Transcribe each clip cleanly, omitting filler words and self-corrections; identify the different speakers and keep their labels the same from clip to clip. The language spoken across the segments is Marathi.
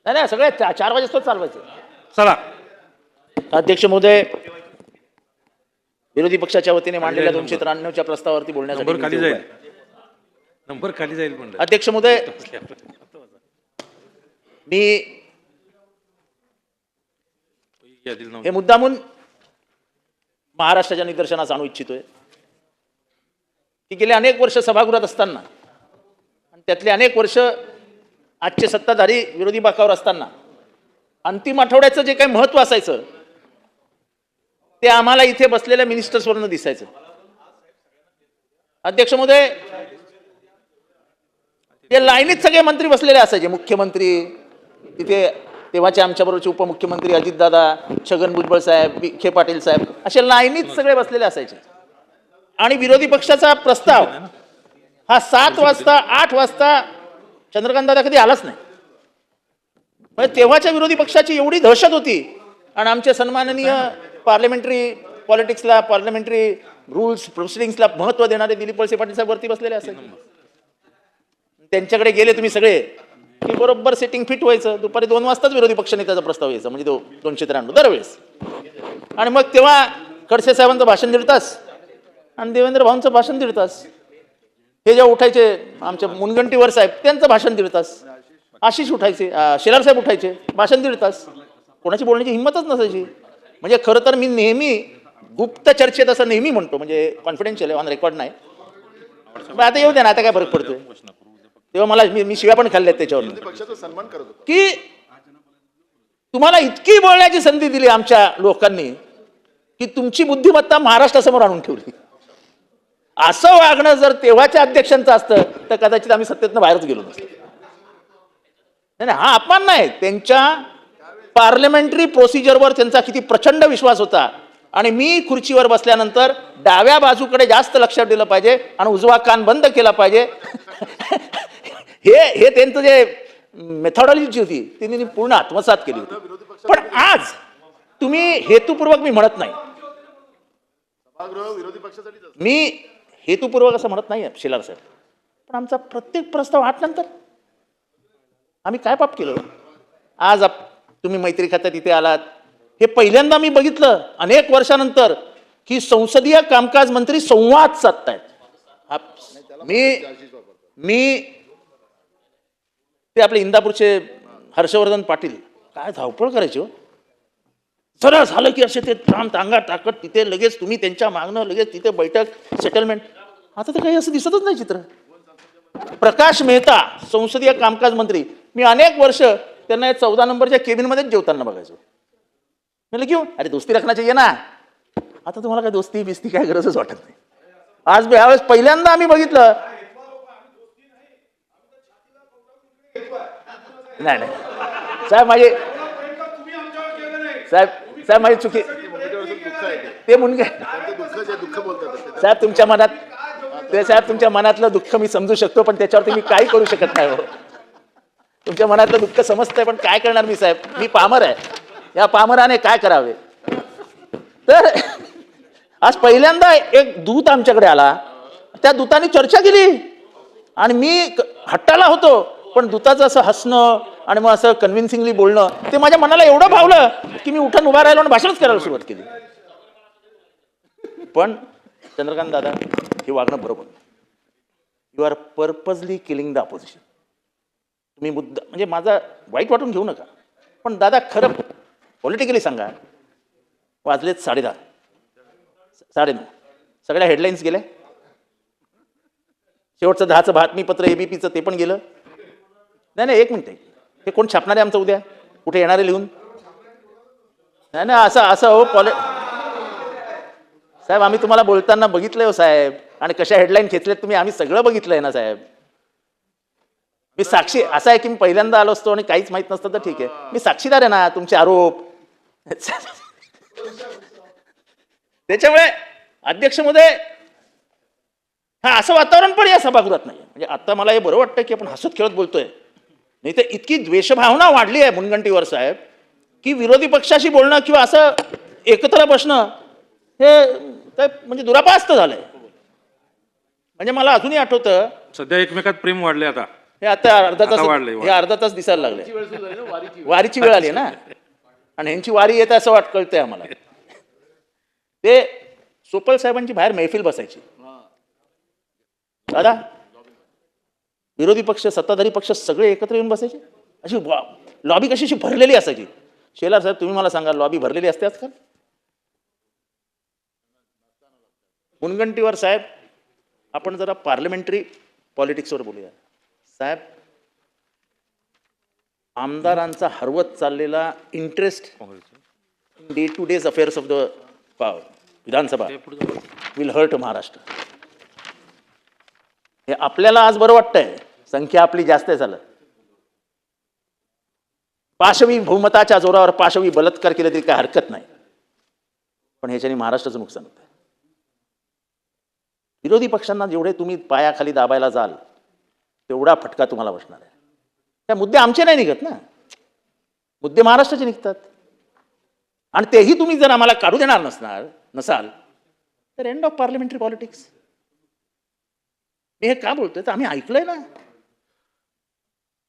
Speaker 1: नाही नाही, सगळे 4 वाजेस्तोच चालवायचं.
Speaker 2: चला.
Speaker 1: अध्यक्ष महोदय, विरोधी पक्षाच्या वतीने मांडलेल्या 293च्या प्रस्तावावरती बोलण्यासाठी
Speaker 2: नंबर खाली जाईल. नंबर खाली जाईल पण.
Speaker 1: अध्यक्ष महोदय, मी हे मुद्दामून महाराष्ट्राच्या निदर्शनास आणू इच्छितोय की गेले अनेक वर्ष सभागृहात असताना आणि त्यातले अनेक वर्ष आजचे सत्ताधारी विरोधी बाकावर असताना अंतिम आठवड्याचं जे काही महत्व असायचं ते आम्हाला इथे बसलेल्या मिनिस्टर्सवरनं दिसायचं. अध्यक्ष महोदय, ते लाईनीत सगळे मंत्री बसलेले असायचे. मुख्यमंत्री तिथे, तेव्हाचे आमच्याबरोबरचे उपमुख्यमंत्री अजितदादा, छगन भुजबळ साहेब, विखे पाटील साहेब, असे लाईनीत सगळे बसलेले असायचे. आणि विरोधी पक्षाचा प्रस्ताव हा 7 वाजता 8 वाजता चंद्रकांत दादा कधी आलाच नाही. म्हणजे तेव्हाच्या विरोधी पक्षाची एवढी दहशत होती. आणि आमचे सन्माननीय पार्लमेंटरी पॉलिटिक्सला, पार्लमेंटरी रूल्स प्रोसिडिंग्सला महत्व देणारे दिलीप वळसे पाटील साहेब वरती बसलेले असायचे. त्यांच्याकडे गेले तुम्ही सगळे की बरोबर सेटिंग फिट व्हायचं. दुपारी 2 वाजताच विरोधी पक्षनेत्याचा प्रस्ताव यायचा, म्हणजे तो 293 दरवेळेस. आणि मग तेव्हा खडसे साहेबांचं भाषण 1.5 तास आणि देवेंद्र भाऊंचं भाषण 1.5 तास. हे जेव्हा उठायचे आमचे मुनगंटीवर साहेब, त्यांचं भाषण 1.5 तास. आशिष उठायचे, शेलार साहेब उठायचे, भाषण 1.5 तास. कोणाची बोलण्याची हिंमतच नसायची. म्हणजे खरं तर मी नेहमी गुप्त चर्चेत असं नेहमी म्हणतो, म्हणजे कॉन्फिडेन्शियल आहे, ऑन रेकॉर्ड नाही. आता येऊ द्या ना, आता काय फरक पडतोय. तेव्हा मला मी शिव्या पण खाल्ल्यात त्याच्यावर की तुम्हाला इतकी बोलण्याची संधी दिली आमच्या लोकांनी की तुमची बुद्धिमत्ता महाराष्ट्रासमोर आणून ठेवली. असं वागणं जर तेव्हाच्या अध्यक्षांचं असतं तर कदाचित आम्ही सत्तेतनं बाहेरच गेलो नसतो. नाही, हा अपमान नाही. त्यांच्या पार्लमेंटरी प्रोसिजरवर त्यांचा किती प्रचंड विश्वास होता. आणि मी खुर्चीवर बसल्यानंतर डाव्या बाजूकडे जास्त लक्ष दिलं पाहिजे आणि उजवा कान बंद केला पाहिजे. हे त्यांचं जे मेथॉडॉलॉजी होती त्यांनी पूर्ण आत्मसात केली होती. पण आज तुम्ही हेतुपूर्वक, मी म्हणत नाही, मी हेतुपूर्वक असं म्हणत नाही शेलार साहेब, पण आमचा प्रत्येक प्रस्ताव 8 नंतर आम्ही काय पाप केलं. आज तुम्ही मैत्री खात्यात इथे आलात, हे पहिल्यांदा मी बघितलं अनेक वर्षानंतर की संसदीय कामकाज मंत्री संवाद साधतायत. मी ते आपले इंदापूरचे हर्षवर्धन पाटील काय धावपळ करायचे हो. सरळ झालं की असे ते अंगात टाकत तिथे लगेच तुम्ही त्यांच्या मागणं लगेच तिथे बैठक सेटलमेंट. आता तर काही असं दिसतच नाही चित्र. प्रकाश मेहता संसदीय कामकाज मंत्री, मी अनेक वर्ष त्यांना 14 नंबरच्या केबिनमध्येच जेवताना बघायचो. म्हणलं क्यों, अरे दोस्ती रखना चाहिए ना. आता तुम्हाला काय दोस्ती बिस्ती काय गरजच वाटत नाही. आज यावेळेस पहिल्यांदा आम्ही बघितलं. नाही नाही साहेब, माझे साहेब माझी चुकी, ते मुनगे साहेब तुमच्या मनात, ते साहेब तुमच्या मनातलं दुःख मी समजू शकतो, पण त्याच्यावरती मी काही करू शकत नाही. तुमच्या मनातलं दुःख समजतंय, पण काय करणार मी साहेब, मी पामर आहे. या पामराने काय करावे. तर आज पहिल्यांदा एक दूत आमच्याकडे आला, त्या दूताने चर्चा केली आणि मी हट्टाला होतो, पण दूताचं असं हसणं आणि मग असं कन्व्हिन्सिंगली बोलणं ते माझ्या मनाला एवढं भावलं की मी उठून उभा राहिलो आणि भाषणच करायला सुरुवात केली. पण चंद्रकांत दादा, हे वागणं बरोबर. You are purposely killing the opposition. तुम्ही मुद्दा, म्हणजे माझा वाईट वाटून घेऊ नका, पण दादा खरं पॉलिटिकली सांगा, वाजलेत 10:30 9:30, सगळ्या हेडलाईन्स गेल्या, शेवटचं 10चं बातमीपत्र एबीपीचं ते पण गेलं. नाही एक मिनिट, हे कोण छापणार आहे आमचं उद्या, कुठे येणार आहे लिहून. नाही असं हो साहेब, आम्ही तुम्हाला बोलताना बघितलंय हो साहेब, आणि कशा हेडलाईन खेचलेत तुम्ही, आम्ही सगळं बघितलंय ना साहेब. मी साक्षी, असं आहे की मी पहिल्यांदा आलो असतो आणि काहीच माहित नसतं तर ठीक आहे, मी साक्षीदार आहे ना तुमचे आरोप. त्याच्यामुळे अध्यक्ष महोदय, हा असं वातावरण पण या सभागृहात नाही. म्हणजे आता मला हे बरं वाटतं की आपण हसत खेळत बोलतोय, नाही तर इतकी द्वेषभावना वाढली आहे मुनगंटीवर साहेब की विरोधी पक्षाशी बोलणं किंवा असं एकत्र बसणं हे काय म्हणजे दुरापास्त झालंय. म्हणजे मला अजूनही आठवतं,
Speaker 2: सध्या एकमेकात प्रेम वाढले आता.
Speaker 1: हे आता अर्धा तास
Speaker 2: आता वाढलंय,
Speaker 1: हे अर्धा तास दिसायला लागले. वारीची वेळ आली ना, आणि ह्यांची वारी येते असं कळतंय आम्हाला. ते सोपल साहेबांची बाहेर मैफिल बसायची दादा, विरोधी पक्ष सत्ताधारी पक्ष सगळे एकत्र येऊन बसायचे. अशी लॉबी कशी अशी भरलेली असायची. शेलार साहेब तुम्ही मला सांगा, लॉबी भरलेली असते आजकाल? मुनगंटीवार साहेब, आपण जरा पार्लमेंटरी पॉलिटिक्सवर बोलूया. साहेब, आमदारांचा हरवत चाललेला interest day to days affairs of the Vidhan Sabha will hurt Maharashtra. हे आपल्याला आज बरं वाटतंय, संख्या आपली जास्त आहे झालं. पाशवी बहुमताच्या जोरावर पाशवी बलात्कार केले तरी काय हरकत नाही, पण ह्याच्याने महाराष्ट्राचं नुकसान होतं. विरोधी पक्षांना जेवढे तुम्ही पायाखाली दाबायला जाल तेवढा फटका तुम्हाला बसणार आहे. त्या मुद्दे आमचे नाही निघत ना, मुद्दे महाराष्ट्राचे निघतात. आणि तेही तुम्ही जर आम्हाला काढू देणार नसाल तर एंड ऑफ पार्लमेंटरी पॉलिटिक्स. मी हे का बोलतोय तर आम्ही ऐकलंय ना,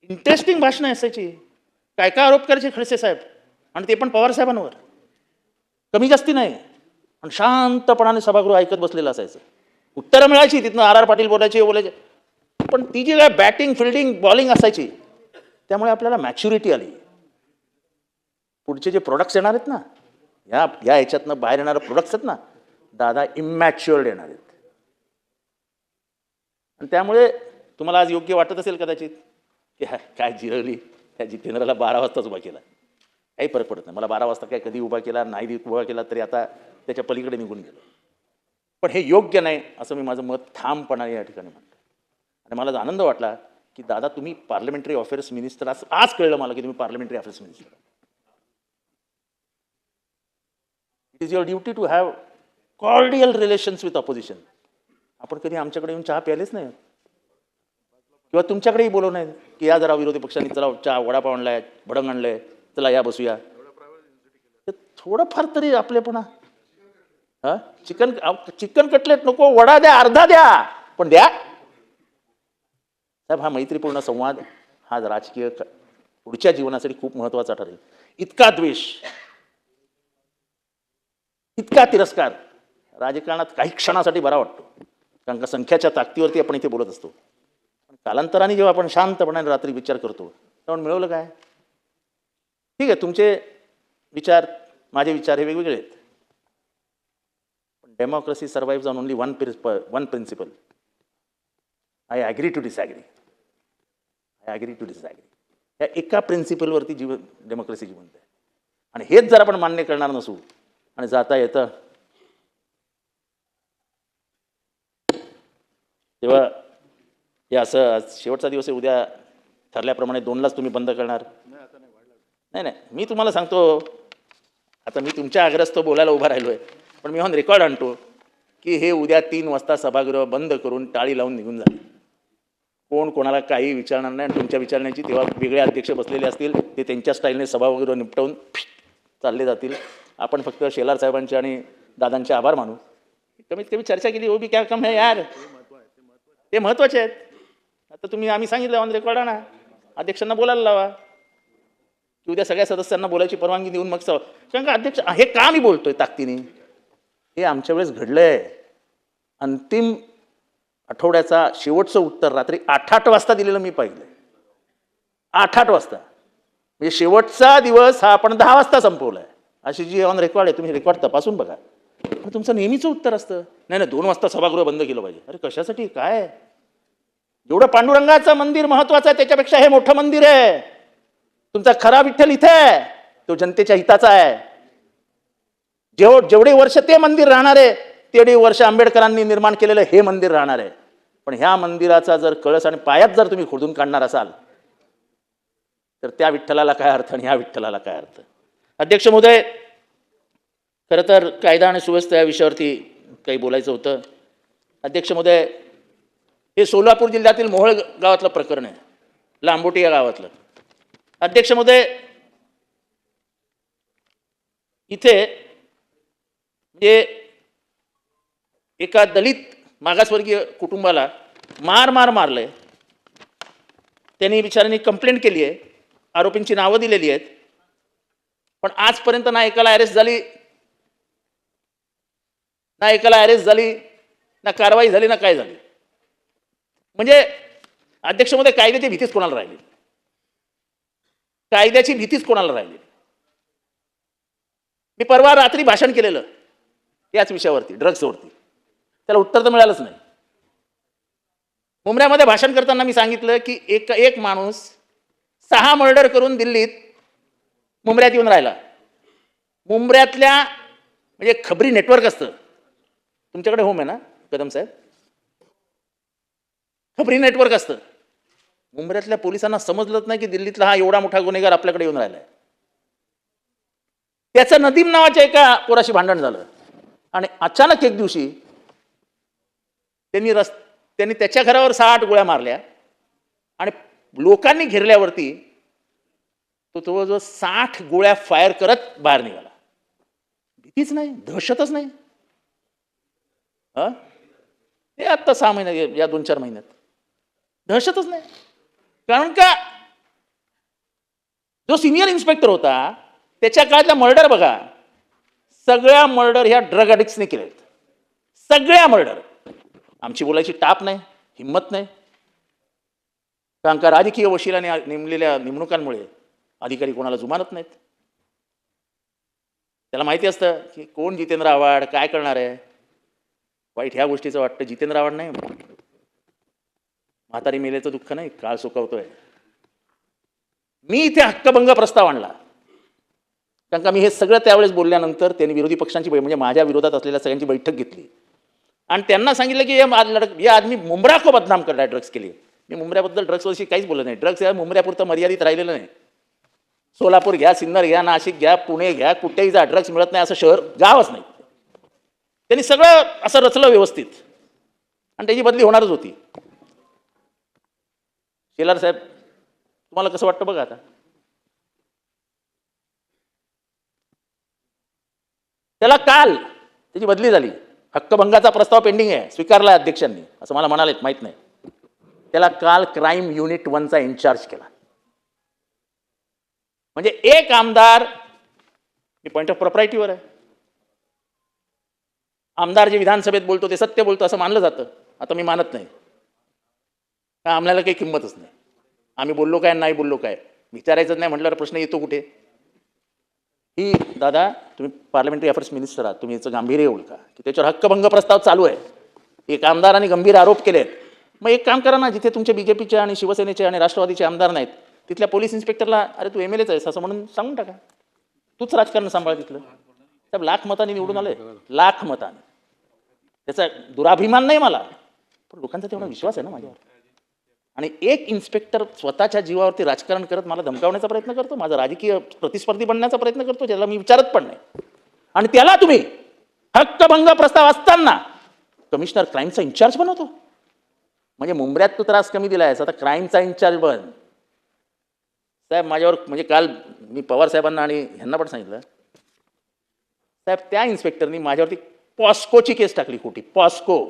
Speaker 1: इंटरेस्टिंग भाषणं असायची. काय काय आरोप करायचे खडसे साहेब, आणि ते पण पवार साहेबांवर, कमी जास्ती नाही. आणि शांतपणाने सभागृह ऐकत बसलेलं असायचं. उत्तरं मिळायची तिथनं, आर पाटील बोलायचे, पण ती जी काय बॅटिंग फिल्डिंग बॉलिंग असायची त्यामुळे आपल्याला मॅच्युरिटी आली. पुढचे जे प्रोडक्ट्स येणार आहेत ना, या ह्याच्यातनं बाहेर येणारे प्रोडक्ट्स आहेत ना दादा, इमॅच्युअर्ड येणार आहेत. आणि त्यामुळे तुम्हाला आज योग्य वाटत असेल कदाचित की काय जिरवली त्या जितेंद्रला 12 वाजताच उभा केला, काही फरक पडत नाही. मला 12 वाजता काय कधी उभा केला नाही उभा केला तरी आता त्याच्या पलीकडे निघून गेलो. पण हे योग्य नाही असं मी माझं मत ठामपणाने या ठिकाणी म्हणतो. आणि मला आनंद वाटला की दादा तुम्ही पार्लमेंटरी अफेअर्स मिनिस्टर, आज कळलं मला की तुम्ही parliamentary affairs minister. It is your duty to have cordial relations with opposition. आपण कधी आमच्याकडे येऊन चहा प्यायलेच नाही किंवा तुमच्याकडेही बोलव नाही की या जरा विरोधी पक्षांनी चला चहा वडापाव आणलाय, भडंग आणलंय, चला या बसूया. थोडंफार तरी आपलेपणा. हा, चिकन कटलेट नको, वडा द्या, अर्धा द्या, पण द्या. साहेब, हा मैत्रीपूर्ण संवाद हा राजकीय पुढच्या जीवनासाठी खूप महत्वाचा ठरेल. इतका द्वेष, इतका तिरस्कार राजकारणात काही क्षणासाठी बरा वाटतो, कारण का संख्याच्या ताकदीवरती आपण इथे बोलत असतो. पण कालांतराने जेव्हा आपण शांतपणाने रात्री विचार करतो तेव्हा मिळवलं काय? ठीक आहे, तुमचे विचार माझे विचार हे वेगवेगळे आहेत, पण democracy survives on only one principle. I agree to disagree. या एका प्रिन्सिपलवरती डेमोक्रेसी जिवंत आहे. आणि हेच जर आपण मान्य करणार नसू आणि जाता येतं तेव्हा हे असं, आज शेवटचा दिवस आहे, उद्या ठरल्याप्रमाणे 2लाच तुम्ही बंद करणार? नाही, मी तुम्हाला सांगतो, आता मी तुमच्या आग्रहास्तव बोलायला उभा राहिलो आहे, पण मी ऑन रेकॉर्ड आणतो की हे उद्या 3 वाजता सभागृह बंद करून टाळी लावून निघून जाईल. कोण कोणाला काही विचारणार नाही. आणि तुमच्या विचारण्याची तेव्हा वेगळे अध्यक्ष बसलेले असतील, ते त्यांच्या स्टाईलने सभागृह निपटवून चालले जातील. आपण फक्त शेलार साहेबांचे आणि दादांचे आभार मानू. कमीत कमी चर्चा केली, हो बी क्या कम है यार, ते महत्वाचे आहेत. आता आम्ही सांगितलं ऑन रेकॉर्ड आणा, अध्यक्षांना बोलायला लावा की उद्या सगळ्या सदस्यांना बोलायची परवानगी देऊन मग कारण का अध्यक्ष हे का मी बोलतोय ताकदीने, हे आमच्या वेळेस घडलंय. अंतिम आठवड्याचा शेवटचं उत्तर रात्री 8 वाजता दिलेलं मी पाहिलं. 8 वाजता म्हणजे शेवटचा दिवस हा आपण 10 वाजता संपवलाय. अशी जी ऑन रेकॉर्ड आहे, तुम्ही रेकॉर्ड तपासून बघा. तुमचं नेहमीचं उत्तर असतं, नाही 2 वाजता सभागृह बंद केलं पाहिजे. अरे कशासाठी काय? जेवढं पांडुरंगाचं मंदिर महत्वाचं आहे त्याच्यापेक्षा हे मोठं मंदिर आहे. तुमचा खरा विठ्ठल इथे आहे, तो जनतेच्या हिताचा आहे. जेवढे वर्ष ते मंदिर राहणार आहे तेवढे वर्ष आंबेडकरांनी निर्माण केलेलं हे मंदिर राहणार आहे. पण ह्या मंदिराचा जर कळस आणि पायात जर तुम्ही खोदून काढणार असाल तर त्या विठ्ठलाला काय अर्थ आणि ह्या विठ्ठलाला काय अर्थ? अध्यक्ष महोदय, खरं तर कायदा आणि सुव्यवस्था या विषयावरती काही बोलायचं होतं. अध्यक्ष महोदय, हे सोलापूर जिल्ह्यातील मोहोळ गावातलं प्रकरण आहे, लांबोटी या गावातलं. अध्यक्ष महोदय, इथे एका दलित मागासवर्गीय कुटुंबाला मारलंय. त्यांनी बिचाऱ्यांनी कंप्लेंट केली आहे, आरोपींची नावं दिलेली आहेत, पण आजपर्यंत ना एकाला अरेस्ट झाली, ना कारवाई झाली, ना काय झाली. म्हणजे अध्यक्षमध्ये कायद्याची भीतीच कोणाला राहिली, कायद्याची भीतीच कोणाला राहिली. मी परवा रात्री भाषण केलेलं याच विषयावरती, ड्रग्सवरती, त्याला उत्तर तर मिळालंच नाही. मुंबऱ्यामध्ये भाषण करताना मी सांगितलं की एक माणूस 6 मर्डर करून दिल्लीत मुंबऱ्यात येऊन राहिला. मुंबऱ्यातल्या म्हणजे खबरी नेटवर्क असतं, तुमच्याकडे होम आहे ना कदम साहेब, खबरी नेटवर्क असतं. मुंबऱ्यातल्या पोलिसांना समजलंच नाही की दिल्लीतला हा एवढा मोठा गुन्हेगार आपल्याकडे येऊन राहिलाय. त्याचं नदीम नावाच्या एका पोराशी भांडण झालं आणि अचानक एक दिवशी त्यांनी त्याच्या घरावर 6-8 गोळ्या मारल्या आणि लोकांनी घेरल्यावरती तो जवळजवळ 60 गोळ्या फायर करत बाहेर निघाला. भीतीच नाही, दहशतच नाही. हे आत्ता 6 महिन्यात, या 2-4 महिन्यात दहशतच नाही. कारण का जो सिनियर इन्स्पेक्टर होता त्याच्या काळातल्या मर्डर बघा, सगळ्या मर्डर ह्या ड्रग अडिक्ट्सने केलेत, सगळ्या मर्डर. आमची बोलायची टाप नाही, हिंमत नाही, कारण का राजकीय वशिलाने नेमलेल्या नेमणुकांमुळे अधिकारी कोणाला जुमानत नाहीत. त्याला माहिती असतं की कोण जितेंद्र आव्हाड काय करणार आहे. वाईट ह्या गोष्टीचं वाटतं, जितेंद्र आव्हाड नाही, म्हातारी मेलेचं दुःख नाही, काळ सुकवतोय. मी इथे हक्कभंग प्रस्ताव आणला कारण का मी हे सगळं त्यावेळेस बोलल्यानंतर त्यांनी विरोधी पक्षांची म्हणजे माझ्या विरोधात असलेल्या सगळ्यांची बैठक घेतली आणि त्यांना सांगितलं की ये आदमी मुंबरा को बदनाम कर रहा है ड्रग्स के लिए. मी मुंबऱ्याबद्दल ड्रग्सविषयी काहीच बोलत नाही. ड्रग्स या मुंबऱ्यापुरतं मर्यादित राहिलेलं नाही. सोलापूर घ्या, सिन्नर घ्या, नाशिक घ्या, पुणे घ्या, कुठेही जा, ड्रग्स मिळत नाही असं शहर गावच नाही. त्यांनी सगळं असं रचलं व्यवस्थित आणि त्याची बदली होणारच होती. शेलार साहेब, तुम्हाला कसं वाटतं बघा आता. त्याला काल त्याची बदली झाली. हक्कभंगाचा प्रस्ताव पेंडिंग आहे, स्वीकारला अध्यक्षांनी असं मला म्हणालेत, माहित नाही. त्याला काल क्राईम युनिट 1चा इन्चार्ज केला. म्हणजे एक आमदार, मी पॉइंट ऑफ प्रॉपर्टीवर आहे, आमदार जे विधानसभेत बोलतो ते सत्य बोलतो असं मानलं जातं. आता मी मानत नाही, का आम्हाला काही किंमतच नाही. आम्ही बोललो काय, नाही बोललो काय, विचारायचं नाही म्हटल्यावर प्रश्न येतो कुठे. ही दादा, तुम्ही पार्लमेंटरी अफेअर्स मिनिस्टर आहात, तुम्ही याचं गांभीर्य ओळखा की त्याच्यावर हक्कभंग प्रस्ताव चालू आहे. एक आमदारांनी गंभीर आरोप केले आहेत. मग एक काम करा ना, जिथे तुमचे बीजेपीचे आणि शिवसेनेचे आणि राष्ट्रवादीचे आमदार नाहीत तिथल्या पोलीस इन्स्पेक्टरला, अरे तू MLAच आहेस असं म्हणून सांगून टाका, तूच राजकारण सांभाळ तिथलं. साहेब, लाख मतांनी निवडून आले, लाख मतांनी. त्याचा दुराभिमान नाही मला, पण लोकांचा तेवढा विश्वास आहे ना माझ्यावर. आणि एक इन्स्पेक्टर स्वतःच्या जीवावरती राजकारण करत मला धमकावण्याचा प्रयत्न करतो, माझा राजकीय प्रतिस्पर्धी बनण्याचा प्रयत्न करतो, ज्याला मी विचारत पण नाही. आणि त्याला तुम्ही हक्कभंग प्रस्ताव असताना कमिशनर क्राईमचा इन्चार्ज बनवतो. म्हणजे मुंबऱ्यात तो त्रास कमी दिला आहे, आता क्राईमचा इन्चार्ज बन. साहेब, माझ्यावर म्हणजे काल मी पवार साहेबांना आणि ह्यांना पण सांगितलं, साहेब त्या इन्स्पेक्टरनी माझ्यावरती पॉस्कोची केस टाकली, खोटी पॉस्को.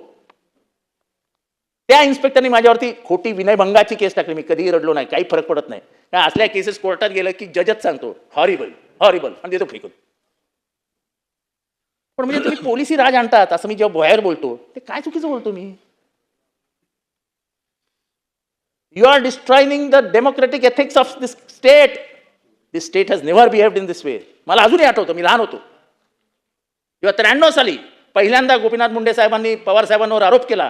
Speaker 1: त्या इन्स्पेक्टरनी माझ्यावरती खोटी विनयभंगाची केस टाकली. मी कधीही रडलो नाही, काही फरक पडत नाही. काय असल्या केसेस कोर्टात गेलं की जजच सांगतो हॉरिबल हॉरिबल आणि देतो फेकून. पण म्हणजे तुम्ही पोलिसी राज आणतात असं मी जेव्हा बाहेर बोलतो ते काय चुकीचं बोलतो मी. You are destroying the democratic ethics of this state. This state has never behaved in this way. मला अजूनही आठवतं, मी लहान होतो जेव्हा 93 साली पहिल्यांदा गोपीनाथ मुंडे साहेबांनी पवार साहेबांवर आरोप केला,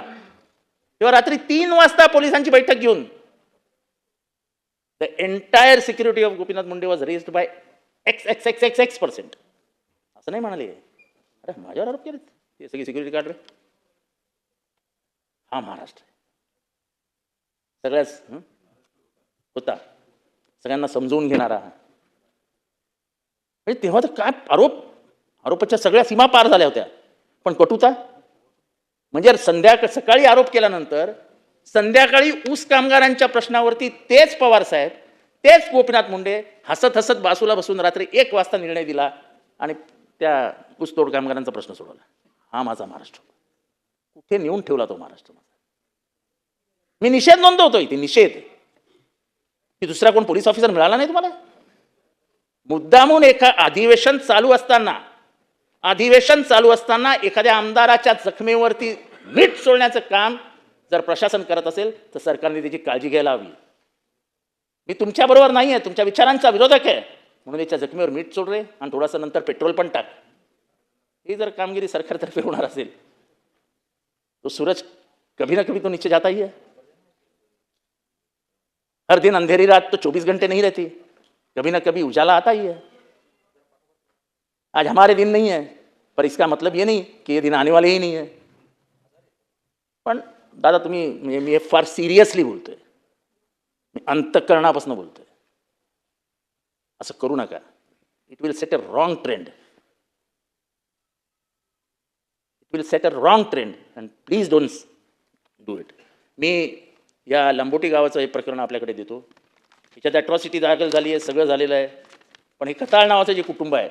Speaker 1: तेव्हा रात्री 3 वाजता पोलिसांची बैठक घेऊन the entire security of Gopinath Munde was raised bye X%. असं नाही म्हणाले, अरे माझ्यावर आरोप केले ते सगळी सिक्युरिटी गार्ड रे. हा महाराष्ट्र सगळ्याच होता, सगळ्यांना समजून घेणारा. म्हणजे तेव्हा तर काय आरोपाच्या सगळ्या सीमा पार झाल्या होत्या. पण कटुता म्हणजे सकाळी आरोप केल्यानंतर संध्याकाळी ऊस कामगारांच्या प्रश्नावरती तेच पवार साहेब, तेच गोपीनाथ मुंडे हसत हसत बाजूला बसून रात्री 1 वाजता निर्णय दिला आणि त्या ऊसतोड कामगारांचा प्रश्न सोडवला. हा माझा महाराष्ट्र. कुठे नेऊन ठेवला तो महाराष्ट्र. मी निषेध नोंदवतो इथे, निषेध. की दुसरा कोण पोलीस ऑफिसर मिळाला नाही तुम्हाला? मुद्दामून अधिवेशन चालू असताना एखाद्या आमदाराच्या जखमेवरती मीठ सोडण्याचं काम जर प्रशासन करत असेल तर सरकारने त्याची काळजी घ्यायला हवी. मी तुमच्याबरोबर नाही आहे, तुमच्या विचारांचा विरोधक आहे, म्हणून याच्या जखमेवर मीठ सोड रे आणि थोडासा नंतर पेट्रोल पण टाक. ही जर कामगिरी सरकारतर्फे होणार असेल तो सूरज कभी ना कभी तो नीचे जाता ही है. हर दिन अंधेरी रात तो 24 घंटे नहीं रहती, कभी ना कभी उजाला आता ही है. आज हमारे दिन नहीं है पर इसका मतलब ये नहीं कि ये दिन आने वाले ही नहीं है. पण दादा तुम्ही मी हे फार सिरियसली बोलतोय, मी अंतःकरणापासून बोलतोय. असं करू नका. It will set a wrong trend. It will set a wrong trend and please don't do it. मी या लंबोटी गावाचं हे प्रकरण आपल्याकडे देतो. त्याच्यात अट्रॉसिटी दाखल झाली आहे, सगळं झालेलं आहे. पण हे कताळ नावाचं जे कुटुंब आहे,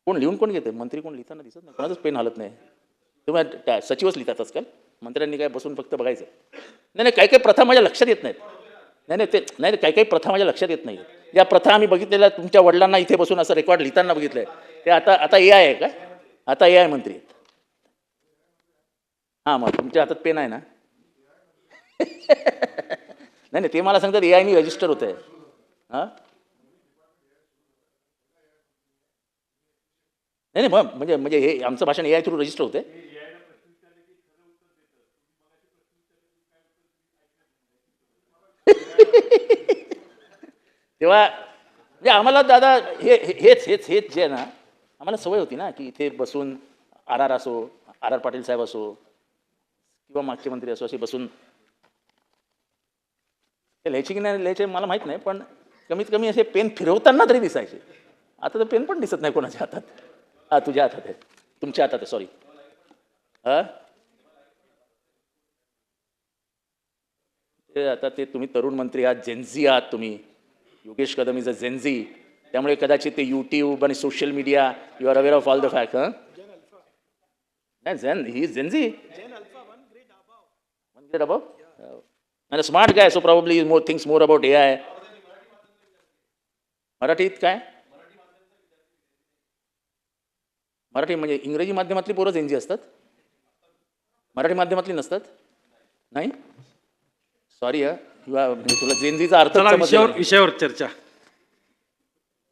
Speaker 1: कोण लिहून कोण घेते? मंत्री कोण लिहिताना दिसत नाही, कोणाचंच पेन हालत नाही. तुम्ही सचिवच लिहितात आजकाल, मंत्र्यांनी काय बसून फक्त बघायचं. नाही नाही, काही काही प्रथा माझ्या लक्षात येत नाहीत. नाही नाही ते नाही, काही काही प्रथा माझ्या लक्षात येत नाही. या प्रथा आम्ही बघितलेल्या तुमच्या वडिलांना इथे बसून असं रेकॉर्ड लिहिताना बघितलंय. ते आता AI आहे का? आता AI मंत्री आहेत. हां, मग तुमच्या हातात पेन आहे ना? नाही नाही, ते मला सांगतात AI रजिस्टर होत आहे. हां, नाही नाही, मग म्हणजे हे आमचं भाषण AI थ्रू रजिस्टर होते. तेव्हा म्हणजे आम्हाला दादा हेच जे आहे ना, आम्हाला सवय होती ना की इथे बसून RR असो, RR पाटील साहेब असो किंवा मागचे मंत्री असो, असे बसून ते लिहायचे की नाही लिहायचे मला माहीत नाही, पण कमीत कमी असे पेन फिरवताना तरी दिसायचे. आता तर पेन पण दिसत नाही कोणाच्या हातात. हां, तुझ्या हातात आहे, तुमच्या हातात आहे, सॉरी. हां, ते आता ते तुम्ही तरुण मंत्री आहात, जेनझी आहात तुम्ही. Yogesh Kadam is a Gen Z, त्यामुळे कदाचित ते यूट्यूब आणि social media you are aware of all the fact. हां, नाही Gen he is Gen Z, one grade about and a smart guy, so probably he more thinks more about AI. मराठीत काय? मराठी म्हणजे इंग्रजी माध्यमातली पोरं जेनझी असतात, मराठी माध्यमातली नसतात? नाही, सॉरी तुला जेनझीचा अर्थ
Speaker 2: चला
Speaker 1: समजला नाही.
Speaker 2: विषयावर चर्चा.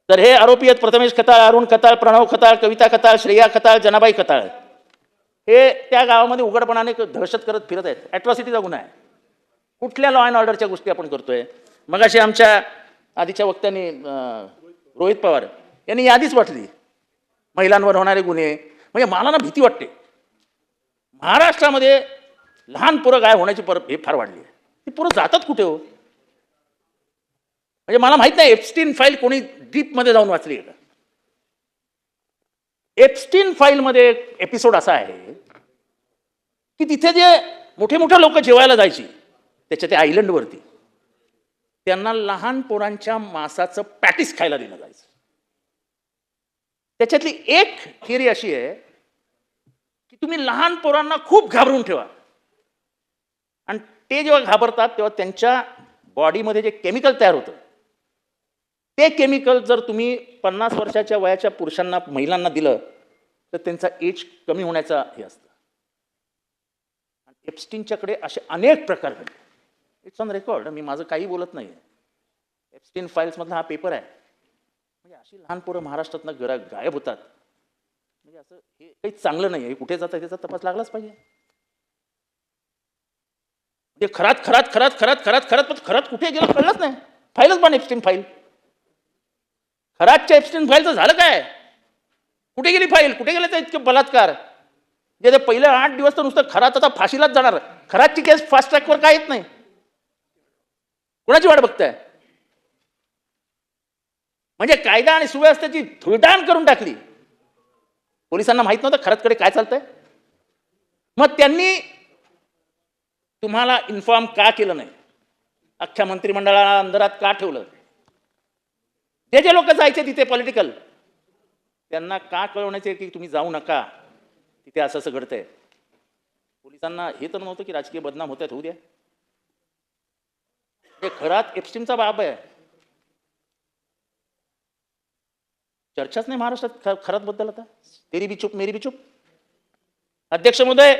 Speaker 1: तर हे आरोपी आहेत प्रथमेश खताळ, अरुण खताळ, प्रणव खताळ, कविता खताळ, श्रेया खताळ, जनाबाई खताळ. हे त्या गावामध्ये उघडपणाने दहशत करत फिरत आहेत. ॲट्रॉसिटीचा गुन्हा आहे. कुठल्या लॉ अँड ऑर्डरच्या गोष्टी आपण करतोय? मगाशी आमच्या आधीच्या वक्त्यांनी रोहित पवार यांनी यादीच वाटली महिलांवर होणारे गुन्हे. म्हणजे मला ना भीती वाटते. महाराष्ट्रामध्ये लहान पोरं गायब होण्याची हे फार वाढली आहे. ती पोरं जातात कुठे हो? म्हणजे मला माहित नाही एप्स्टीन फाईल कोणी डीपमध्ये जाऊन वाचली आहे का? एप्स्टीन फाईलमध्ये एक एपिसोड असा आहे की तिथे जे मोठे मोठे लोक जेवायला जायची त्याच्या त्या आयलंडवरती, त्यांना लहान पोरांच्या मांसाचं पॅटीस खायला दिलं जायचं. त्याच्यातली एक थिअरी अशी आहे की तुम्ही लहान पोरांना खूप घाबरून ठेवा आणि ते जेव्हा घाबरतात तेव्हा त्यांच्या बॉडीमध्ये जे केमिकल तयार होतं ते केमिकल जर तुम्ही 50 वर्षाच्या वयाच्या पुरुषांना महिलांना दिलं तर त्यांचा एज कमी होण्याचा हे असतं. एप्स्टीनच्याकडे असे अनेक प्रकार घडले. इट्स ऑन रेकॉर्ड, मी माझं काही बोलत नाही. एप्स्टीन फाईल्समधला हा पेपर आहे. म्हणजे अशी लहान पोरं महाराष्ट्रातनं गायब होतात म्हणजे असं हे काही चांगलं नाही आहे. कुठे जातं त्याचा तपास लागलाच पाहिजे. म्हणजे खरात कुठे गेलं कळलंच नाही. फाईलच पण एप्स्टीन फाईल. खरातच्या एप्स्टीन फाईलचं झालं काय? कुठे गेली फाईल? कुठे गेले ते इतके बलात्कार? जे ते पहिले 8 दिवस तर नुसतं खरात आता फाशीलाच जाणार. खरातची केस फास्ट ट्रॅकवर काय येत नाही? कोणाची वाट बघताय? म्हणजे कायदा आणि सुव्यवस्थेची धुळदाण करून टाकली. पोलिसांना माहित नव्हतं खरातकडे काय चालतंय. मग त्यांनी तुम्हाला इन्फॉर्म का केलं नाही? अख्ख्या मंत्रिमंडळाला अंधारात का ठेवलं? जे लोक जायचे तिथे पॉलिटिकल त्यांना का कळवण्याचे की तुम्ही जाऊ नका तिथे असं असं घडतंय? पोलिसांना हे तर नव्हतं की राजकीय बदनाम होत्यात, होऊ द्या. हे खरात एप्स्टीनचा बाप आहे. चर्चाच नाही महाराष्ट्रात खरात बद्दल. आता तेरी बी चूप मेरी बी चूप. अध्यक्ष महोदय,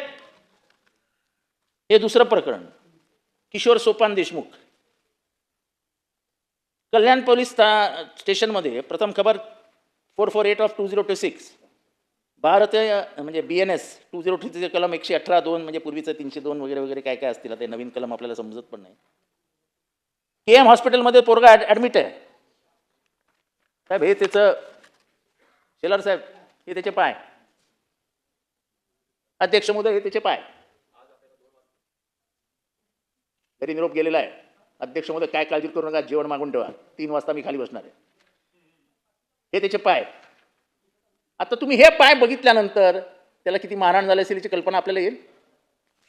Speaker 1: हे दुसरं प्रकरण. किशोर सोपान देशमुख कल्याण पोलीस स्टेशनमध्ये प्रथम खबर 448/2026 भारतीय म्हणजे BNS 2023 कलम 118(2) म्हणजे पूर्वीचं 302 वगैरे वगैरे काय काय असतील ते नवीन कलम आपल्याला समजत पण नाही. KM हॉस्पिटलमध्ये पोरगा ऍडमिट आहे. साहेब हे त्याचं शेलार साहेब, हे त्याचे पाय. अध्यक्ष महोदय, हे त्याचे पाय. तरी निरोप गेलेला आहे. अध्यक्ष महोदय काय काळजी करू नका, जेवण मागून ठेवा, 3 वाजता मी खाली बसणार आहे. हे त्याचे पाय. आता तुम्ही हे पाय बघितल्यानंतर त्याला किती मारहाण झाली असेल याची कल्पना आपल्याला येईल.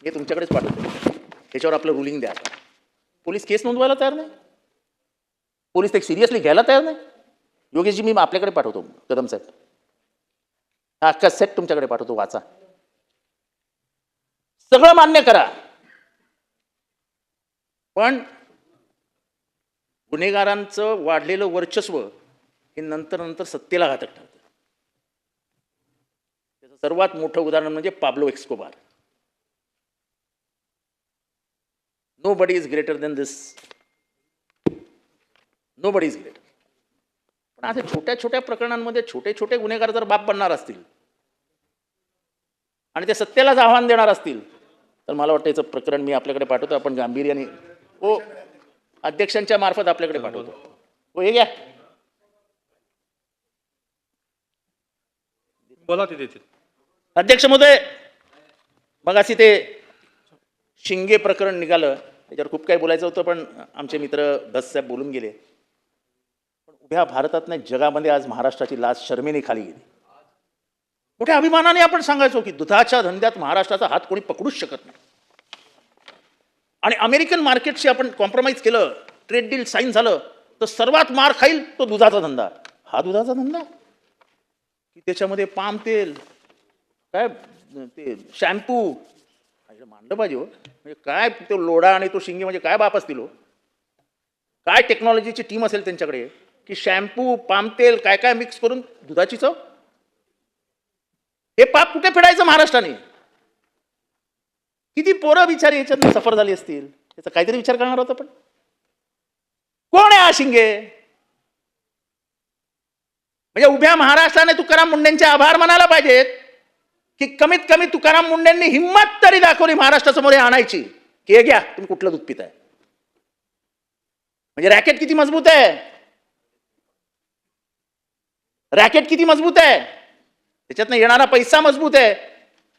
Speaker 1: हे तुमच्याकडेच पाठवतो, त्याच्यावर आपलं रुलिंग द्या. पोलीस केस नोंदवायला तयार नाही, पोलीस ते सिरियसली घ्यायला तयार नाही. योगेशजी, मी आपल्याकडे पाठवतो कदम साहेब, हा अख्खा सेट तुमच्याकडे पाठवतो, वाचा. सगळं मान्य करा, पण गुन्हेगारांचं वाढलेलं वर्चस्व हे नंतर नंतर सत्तेला घातक ठरतं. त्याचं सर्वात मोठं उदाहरण म्हणजे Pablo Escobar. Nobody is greater than this, nobody is greater. पण असे छोट्या छोट्या प्रकरणांमध्ये छोटे छोटे गुन्हेगार जर बाप बनणार असतील आणि ते सत्तेलाच आव्हान देणार असतील तर मला वाटतं याचं प्रकरण मी आपल्याकडे पाठवतो. आपण गांभीर्याने अध्यक्षांच्या मार्फत आपल्याकडे पाठवतो. हे घ्या.
Speaker 2: बोला ते देतील.
Speaker 1: अध्यक्ष महोदय, मग अशी ते शिंगे प्रकरण निघालं, त्याच्यावर खूप काही बोलायचं होतं, पण आमचे मित्र धस साहेब बोलून गेले. पण उभ्या भारतात नाही, जगामध्ये आज महाराष्ट्राची लाज शर्मेने खाली गेली. मोठ्या अभिमानाने आपण सांगायचो की दुधाच्या धंद्यात महाराष्ट्राचा हात कोणी पकडूच शकत नाही. आणि अमेरिकन मार्केटशी आपण कॉम्प्रोमाइज केलं, ट्रेड डील साईन झालं, तर सर्वात मार खाईल तो दुधाचा धंदा. हा दुधाचा धंदा की त्याच्यामध्ये पाम तेल, काय ते शॅम्पू मांडलं पाहिजे हो. म्हणजे काय तो लोढा आणि तो शिंगे म्हणजे काय बाप असतील हो. काय टेक्नॉलॉजीची टीम असेल त्यांच्याकडे की शॅम्पू पाम तेल काय काय मिक्स करून दुधाची चव. हे पाप कुठे फेडायचं महाराष्ट्राने. किती पोरं बिचारी याच्यात सफर झाली असतील, याचा काहीतरी विचार करणार होता. पण कोण आहे हा शिंगे? म्हणजे उभ्या महाराष्ट्राने तुकाराम मुंडेंचे आभार मानायला पाहिजेत की कमीत कमी तुकाराम मुंडेंनी हिंमत तरी दाखवली महाराष्ट्रासमोर आणायची की हे घ्या, तुम्ही कुठलं दूध पिताय. म्हणजे रॅकेट किती मजबूत आहे, रॅकेट किती मजबूत आहे, त्याच्यातनं येणारा पैसा मजबूत आहे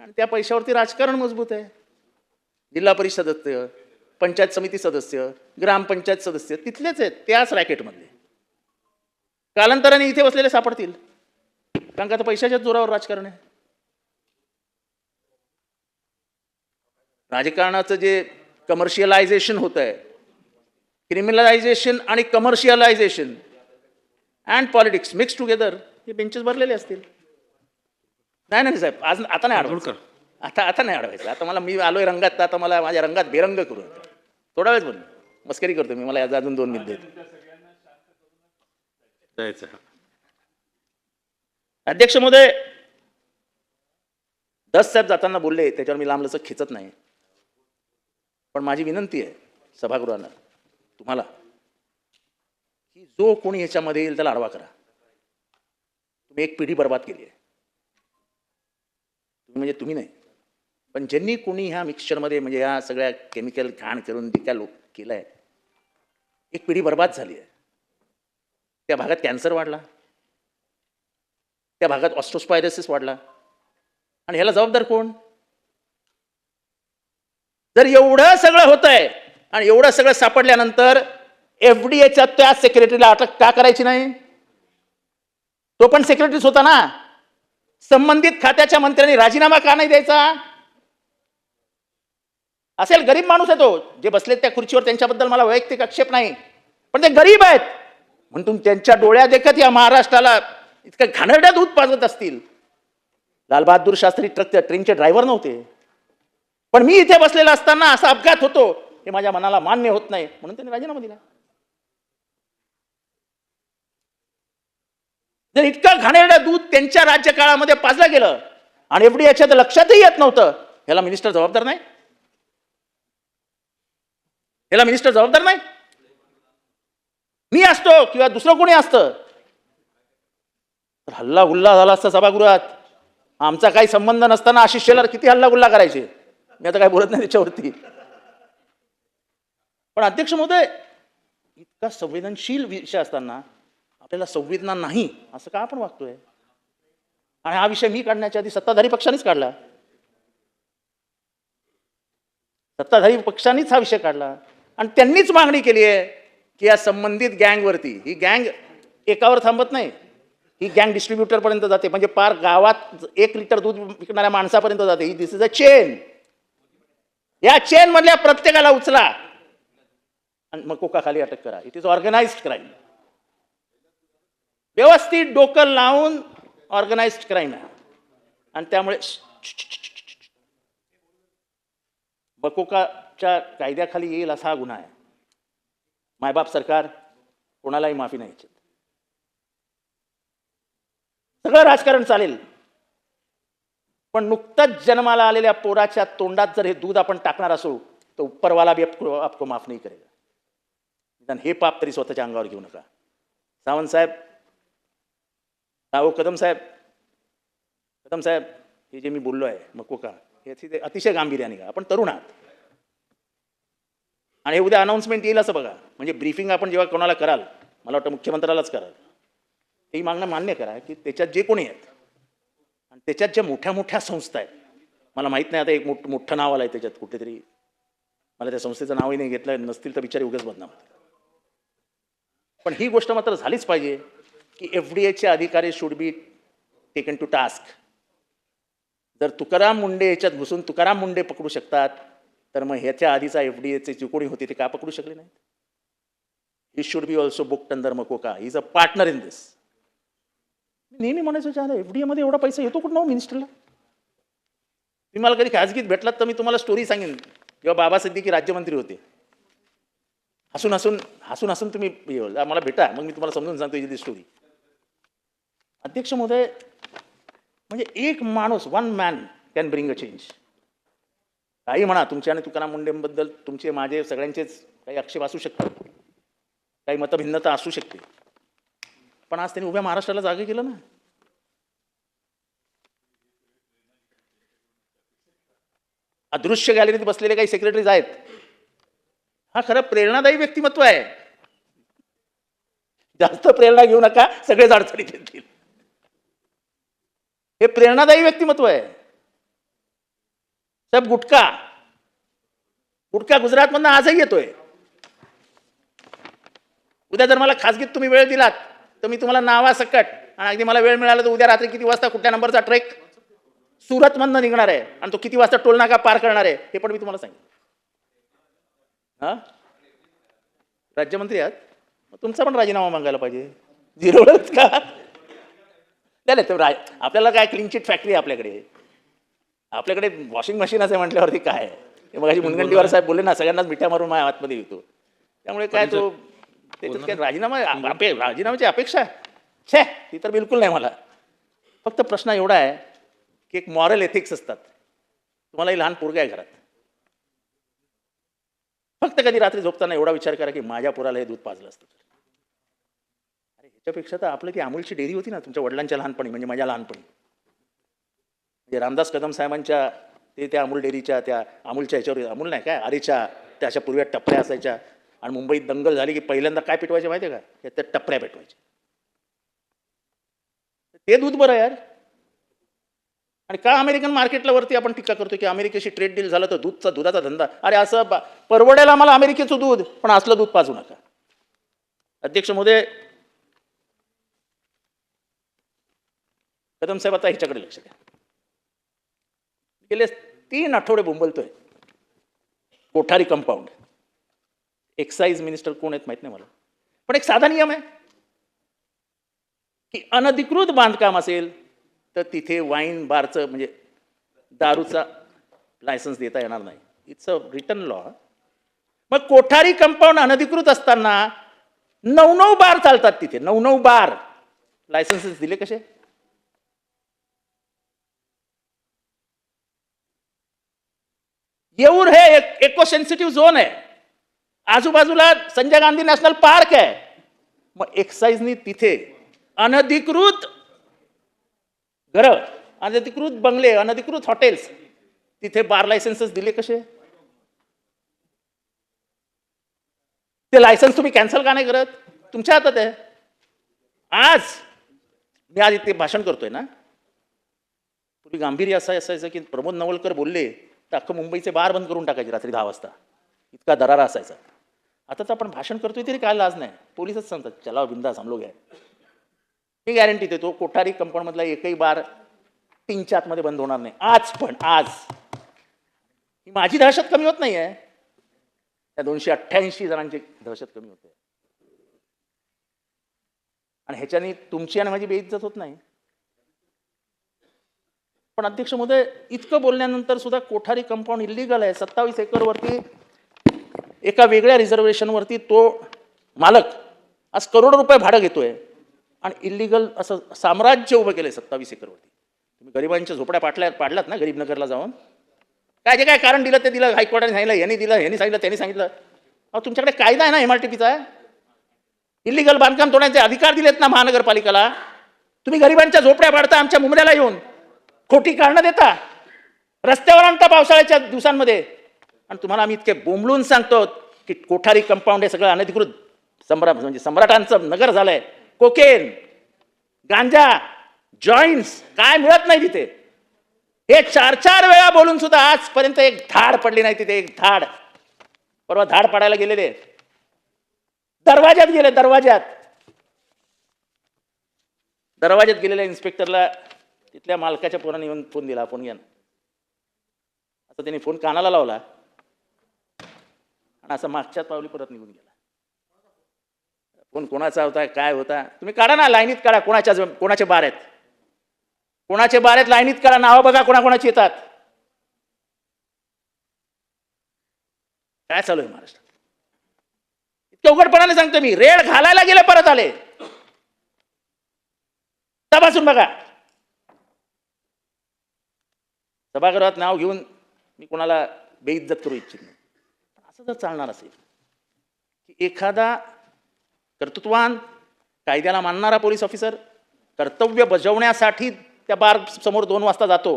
Speaker 1: आणि त्या पैशावरती राजकारण मजबूत आहे. जिल्हा परिषद सदस्य, पंचायत समिती सदस्य, ग्रामपंचायत सदस्य तिथलेच आहेत, त्याच रॅकेटमधले. कालांतराने इथे बसलेले सापडतील, कारण का आता पैशाच्याच जोरावर राजकारण आहे. राजकारणाचं जे कमर्शियलायझेशन होत आहे, क्रिमिनलायझेशन आणि commercialisation and politics mix together, हे बेंचेस भरलेले असतील. नाही नाही साहेब, आज आता नाही अडवायचं, आता नाही अडवायचं. आता मला, मी आलोय रंगात, तर आता मला माझ्या रंगात बेरंग करू. थोडा वेळच बोल, मस्करी करतो मी, मला अजून 2 मिनिट देत. अध्यक्ष महोदय, दस साहेब जाताना बोलले, त्याच्यावर मी लांबलचक खिचत नाही. पण माझी विनंती आहे सभागृहांना, तुम्हाला, की जो कोणी ह्याच्यामध्ये येईल त्याला आडवा करा. तुम्ही एक पिढी बर्बाद केली आहे. तुम्ही म्हणजे तुम्ही नाही, पण ज्यांनी कोणी ह्या मिक्सचरमध्ये म्हणजे ह्या सगळ्या केमिकल घाण करून जे काय लोक केलं आहे, एक पिढी बर्बाद झाली आहे. त्या भागात कॅन्सर वाढला, त्या भागात ऑस्ट्रोस्पायरोसिस वाढला, आणि ह्याला जबाबदार कोण? जर एवढं सगळं होत आहे आणि एवढं सगळं सापडल्यानंतर FDAच्या त्या सेक्रेटरीला अटक का करायची नाही? तो पण सेक्रेटरीच होता ना. संबंधित खात्याच्या मंत्र्यांनी राजीनामा का नाही द्यायचा? असेल गरीब माणूस आहे तो, जे बसलेत त्या खुर्चीवर, त्यांच्याबद्दल मला वैयक्तिक आक्षेप नाही, पण ते गरीब आहेत म्हणून त्यांच्या डोळ्या देखत या महाराष्ट्राला इतकं घाणेरड्या दूध पाजत असतील. लालबहादूर शास्त्री ट्रेनचे ड्रायव्हर नव्हते, पण मी इथे बसलेला असताना असा अपघात होतो हे माझ्या मनाला मान्य होत नाही, म्हणून त्यांनी राजीनामा दिला. जर इतकं घाणेरडं दूध त्यांच्या राज्यकाळामध्ये पाजलं गेलं आणि एफडीआयच्या तर लक्षातही येत नव्हतं, ह्याला मिनिस्टर जबाबदार नाही? ह्याला मिनिस्टर जबाबदार नाही? मी असतो किंवा दुसरं कोणी असतं तर हल्ला गुल्ला झाला असता सभागृहात. आमचा काही संबंध नसताना आशिष शेलार किती हल्ला गुल्ला करायचे, मी आता काय बोलत नाही त्याच्यावरती. पण अध्यक्ष महोदय, इतका संवेदनशील विषय असताना आपल्याला संवेदना नाही असं का आपण वागतोय? आणि हा विषय मी काढण्याच्या आधी सत्ताधारी पक्षानेच काढला. सत्ताधारी पक्षानेच हा विषय काढला आणि त्यांनीच मागणी केली आहे की या संबंधित गँगवरती, ही गँग एकावर थांबत नाही, ही गँग डिस्ट्रीब्युटर पर्यंत जाते, म्हणजे पार गावात 1 लिटर दूध विकणाऱ्या माणसापर्यंत जाते. ही दिस इज अ चेन. या चेन मधल्या प्रत्येकाला उचला आणि मग कोकाखाली अटक करा. It is organised crime. व्यवस्थित डोकं लावून ऑर्गनाइज्ड क्राईम आहे. आणि त्यामुळे बकोकाच्या कायद्याखाली येईल असा हा गुन्हा आहे. मायबाप सरकार कोणालाही माफी नाही. सगळं राजकारण चालेल, पण नुकतंच जन्माला आलेल्या पोराच्या तोंडात जर हे दूध आपण टाकणार असू तर उपरवाला भी आपको माफ नाही करेगा. निदान हे पाप तरी स्वतःच्या अंगावर घेऊ नका. सावंत साहेब, कदम साहेब, हे जे मी बोललो आहे मकोका, याची अतिशय गांभीर्याने घ्या. आपण तरुण आहात आणि हे उद्या अनाऊन्समेंट येईल असं बघा. म्हणजे ब्रीफिंग आपण जेव्हा कोणाला कराल, मला वाटतं मुख्यमंत्र्यालाच कराल, ही मागणं मान्य करा की त्याच्यात जे कोणी आहेत आणि त्याच्यात ज्या मोठ्या मोठ्या संस्था आहेत, मला माहीत नाही आता एक मोठं नाव आलं आहे त्याच्यात कुठेतरी, मला त्या संस्थेचं नावही नाही घेतलं, नसतील तर बिचारे उगाच बदनाम होतील. पण ही गोष्ट मात्र झालीच पाहिजे की एफडीएचे अधिकारी should be taken to task. जर तुकाराम मुंडे याच्यात घुसून तुकाराम मुंडे पकडू शकतात, तर मग ह्याच्या आधीचा एफडीएचे जे कोणी होते ते का पकडू शकले नाहीत? He should be also booked under MCOCA. He is a partner in this. नेहमी म्हणायचं झालं एफडीए मध्ये एवढा पैसा येतो कुठं मिनिस्टरला? तुम्ही मला कधी खाजगीत भेटलात तर मी तुम्हाला स्टोरी सांगेन. जेव्हा बाबा सिद्दीकी राज्यमंत्री होते, हसून हसून तुम्ही मला भेटा, मग मी तुम्हाला समजून सांगतो ही स्टोरी. अध्यक्ष महोदय, म्हणजे एक माणूस, one man can bring a change. काही म्हणा, तुमच्या आणि तुकाराम मुंडेंबद्दल तुमचे माझे सगळ्यांचेच काही आक्षेप असू शकतात, काही मतभिन्नता असू शकते, पण आज त्यांनी उभ्या महाराष्ट्राला जागे केलं ना. अदृश्य गॅलरीत बसलेले काही सेक्रेटरीज आहेत, हा खरं प्रेरणादायी व्यक्तिमत्व आहे. जास्त प्रेरणा घेऊ नका, सगळेच अडचणीत येतील. हे प्रेरणादायी व्यक्तिमत्व आहे. साहेब, गुटखा गुजरातमधनं आजही येतोय. उद्या जर मला खासगीत तुम्ही वेळ दिलात तर मी तुम्हाला नावासकट, आणि अगदी मला वेळ मिळाला तर उद्या रात्री किती वाजता कुठल्या नंबरचा ट्रेक सुरतमधनं निघणार आहे आणि तो किती वाजता टोल नाका पार करणार आहे हे पण मी तुम्हाला सांगेन. हा, राज्यमंत्री आहात, तुमचा पण राजीनामा मागायला पाहिजे. जिरवलंच का? आपल्याला काय क्लीन चिट फॅक्टरी आहे आपल्याकडे वॉशिंग मशीन असे म्हटल्यावरती काय आहे? मग मुनगंटीवार साहेब बोलले ना, सगळ्यांनाच मिठ्या मारून माझ्या आतमध्ये येतो. त्यामुळे काय तो त्याच्यात काय राजीनाम्याची अपेक्षा छे, ती तर बिलकुल नाही मला. फक्त प्रश्न एवढा आहे की एक मॉरल एथिक्स असतात. तुम्हालाही लहान पोरगा आहे घरात, फक्त कधी रात्री झोपताना एवढा विचार करा की माझ्या पोराला हे दूध पाजलं असतं. अरे ह्याच्यापेक्षा तर आपलं ती अमूलची डेअरी होती ना तुमच्या वडिलांच्या लहानपणी, म्हणजे माझ्या लहानपणी. म्हणजे रामदास कदम साहेबांच्या त्या अमूल डेअरीच्या, त्या अमूलच्या ह्याच्यावर, अमूल नाही काय आरेच्या त्या अशा पूर्वी टपऱ्या असायच्या, आणि मुंबईत दंगल झाली की पहिल्यांदा काय पेटवायचे माहिती आहे का? त्या टपऱ्या पेटवायच्या. ते दूध बरं यार. आणि का अमेरिकन मार्केटला वरती आपण टीका करतो की अमेरिकेशी ट्रेड डील झालं तर दुधाचा धंदा? अरे असं परवडेल आम्हाला अमेरिकेचं दूध, पण असलं दूध पाजू नका. अध्यक्ष महोदय, कदम साहेब आता ह्याच्याकडे लक्ष द्या. गेले 3 आठवडे बोंबलतोय कोठारी कंपाऊंड. एक्साईज मिनिस्टर कोण आहेत माहित नाही मला, पण एक साधा नियम आहे की अनधिकृत बांधकाम असेल तर तिथे वाईन बारचं, म्हणजे दारूचा लायसन्स देता येणार नाही. It's a return law. मग कोठारी कंपाऊंड अनधिकृत असताना 9 बार चालतात तिथे, 9 बार लायसन्सेस दिले कसे? येऊर हे इको सेन्सिटिव्ह झोन आहे, आजूबाजूला संजय गांधी नॅशनल पार्क आहे. मग एक्साईजनी तिथे अनधिकृत घरं, अनधिकृत बंगले, अनधिकृत हॉटेल्स, तिथे बार लायसन्सेस दिले कसे? ते लायसन्स तुम्ही कॅन्सल का नाही करत? तुमच्या हातात आहे. मी आज इथे भाषण करतोय ना, पूर्वी गांभीर्य असं असायचं की प्रमोद नवलकर बोलले तर अख्खं मुंबईचे बार बंद करून टाकायचे रात्री 10 वाजता, इतका दरारा असायचा. आता तर आपण भाषण करतोय तरी काय लाज नाही, पोलीसच सांगतात चला बिंदास हम लोग है. मी गॅरंटी देतो कोठारी कंपाऊंड मधला एकही बार 3च्या आतमध्ये बंद होणार नाही. आज ही माझी दहशत कमी होत नाहीये, त्या 288 जणांची दहशत कमी होते. आणि ह्याच्याने तुमची आणि माझी बेइज्जत होत नाही. पण अध्यक्ष महोदय, इतकं बोलल्यानंतर सुद्धा कोठारी कंपाऊंड इलिगल आहे. 27 एकरवरती एका वेगळ्या रिझर्वेशनवरती तो मालक आज करोडो रुपये भाडं घेतोय आणि इलिगल असं साम्राज्य उभं केलंय 27 एकरवरती. तुम्ही गरिबांच्या झोपड्या पाडलात ना गरीबनगरला जाऊन, काय जे काय कारण दिलं ते दिलं, हायकोर्टाने सांगितलं, यांनी दिलं, यांनी सांगितलं, त्यांनी सांगितलं. तुमच्याकडे कायदा आहे ना MRTPचा, इलिगल बांधकाम तोडण्याचे अधिकार दिलेत ना महानगरपालिकेला. तुम्ही गरिबांच्या झोपड्या पाडता, आमच्या मुंबऱ्याला येऊन खोटी कारणं देता, रस्त्यावर आणता पावसाळ्याच्या दिवसांमध्ये. आणि तुम्हाला आम्ही इतके बोंबलून सांगतो की कोठारी कंपाऊंड हे सगळं अनधिकृत म्हणजे सम्राटांचं नगर झालंय. कोकेन, गांजा, जॉईंट्स काय मिळत नाही तिथे. हे 4 वेळा बोलून सुद्धा आजपर्यंत एक धाड पडली नाही तिथे, एक धाड. परवा धाड पाडायला गेलेले, दरवाज्यात गेले, दरवाज्यात गेलेल्या इन्स्पेक्टरला तिथल्या मालकाच्या पोराने येऊन फोन दिला, फोन घ्या ना. असं त्यांनी फोन कानाला लावला आणि असं मागच्याच पावली परत निघून गेला. फोन कोणाचा होता, काय होता, तुम्ही काढा ना, लाईनीत काढा. कोणाचे बार आहेत, कोणाचे बार आहेत, लाईनीत काढा, नावं बघा कोणाकोणाची येतात. काय चालू आहे महाराष्ट्रात? इतक्या उघडपणाने सांगतो मी. रेड घालायला गेले, परत आले. तपासून बघा. सभागृहात नाव घेऊन मी कोणाला बेइज्जत करू इच्छित नाही. असं जर चालणार असेल की एखादा कर्तृत्ववान, कायद्याला मानणारा पोलीस ऑफिसर कर्तव्य बजावण्यासाठी त्या बार समोर 2 वाजता जातो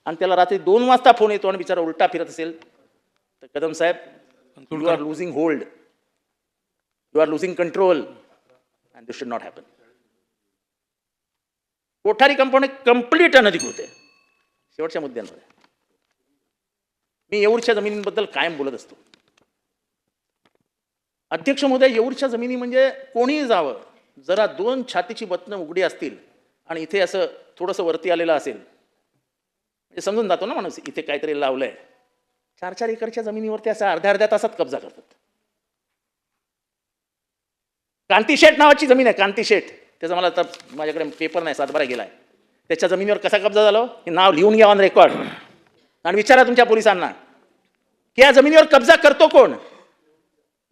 Speaker 1: आणि त्याला रात्री 2 वाजता फोन येतो आणि बिचारा उलटा फिरत असेल, तर कदम साहेब, you are losing hold, you are losing control, and this should not happen. Kothari compound complete अनधिकृत आहे. शेवटच्या मुद्द्यांवर मी येऊरच्या जमिनींबद्दल कायम बोलत असतो. अध्यक्ष महोदय, येऊरच्या जमिनी म्हणजे कोणीही जावं, जरा 2 छातीची बटणं उघडी असतील आणि इथे असं थोडंसं वरती आलेलं असेल, म्हणजे समजून जातो ना माणूस इथे काहीतरी लावलंय. 4-4 एकरच्या जमिनीवरती असं अर्ध्या तासात कब्जा करतात. कांतीशेठ नावाची जमीन आहे, कांतीशेठ. त्याचा मला आता माझ्याकडे पेपर नाही, 7-12 गेलाय. त्याच्या जमिनीवर कसा कब्जा झाला हे नाव लिहून घ्या ऑन रेकॉर्ड आणि विचारा तुमच्या पोलिसांना की या जमिनीवर कब्जा करतो कोण.